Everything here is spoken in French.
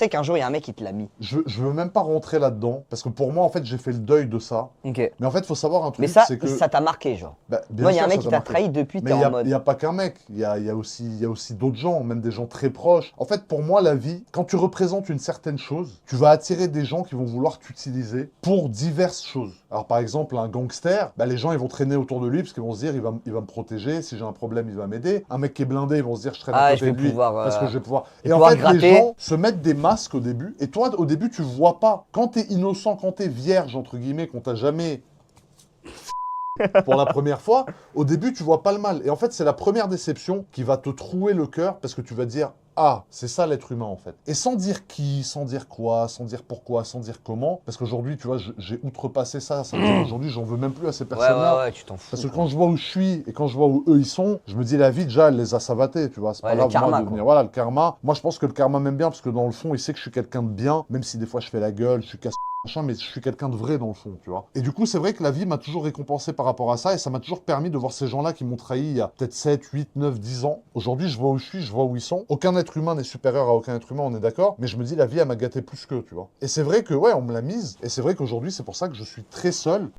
sais qu'un jour, il y a un mec qui te l'a mis. Je veux même pas rentrer là-dedans, parce que pour moi, en fait, j'ai fait le deuil de ça. Ok. Mais en fait, il faut savoir un Mais truc, ça, c'est que... ça t'a marqué, genre. Bah, bien Moi, il y a sûr, un mec ça qui t'a t'a marqué. trahi depuis, Mais t'es il n'y en a, mode. y a pas qu'un mec, il y a aussi d'autres gens, même des gens très proches. En fait, pour moi, la vie, quand tu représentes une certaine chose, tu vas attirer des gens qui vont vouloir t'utiliser pour diverses choses. Alors, par exemple, un gangster, bah, les gens, ils vont traîner autour de lui parce qu'ils vont se dire, il va me protéger, si j'ai un problème, il va m'aider. Un mec qui est blindé, ils vont se dire, je traîne à Ah, je côté vais de lui pouvoir. parce que je vais pouvoir... Je vais Et en pouvoir fait, les gratter. gens se mettent des masques au début, et toi, au début, tu vois pas. Quand t'es innocent, quand t'es vierge, entre guillemets, qu'on t'a jamais pour la première fois, au début, tu vois pas le mal. Et en fait, c'est la première déception qui va te trouer le cœur parce que tu vas te dire, ah, c'est ça l'être humain en fait. Et sans dire qui, sans dire quoi, sans dire pourquoi, sans dire comment, parce qu'aujourd'hui, tu vois, j'ai outrepassé ça. Ça veut dire aujourd'hui, j'en veux même plus à ces personnes-là. Ouais, tu t'en fous. Parce que Quoi. quand je vois où je suis et quand je vois où eux ils sont, je me dis la vie déjà elle les a savatés, tu vois. C'est Ouais, pas le grave moi karma, de venir. quoi. Voilà le karma. Moi je pense que le karma m'aime bien parce que dans le fond il sait que je suis quelqu'un de bien, même si des fois je fais la gueule, je suis casse machin, mais je suis quelqu'un de vrai dans le fond, tu vois. Et du coup c'est vrai que la vie m'a toujours récompensé par rapport à ça et ça m'a toujours permis de voir ces gens-là qui m'ont trahi il y a peut-être 7, 8, 9, 10 ans. Aujourd'hui je vois où je suis, je vois où ils sont. Aucun être humain n'est supérieur à aucun être humain, on est d'accord. Mais je me dis la vie elle m'a gâté plus qu'eux, tu vois. Et c'est vrai que ouais on me l'a mise et c'est vrai qu'aujourd'hui c'est pour ça que je suis très seul.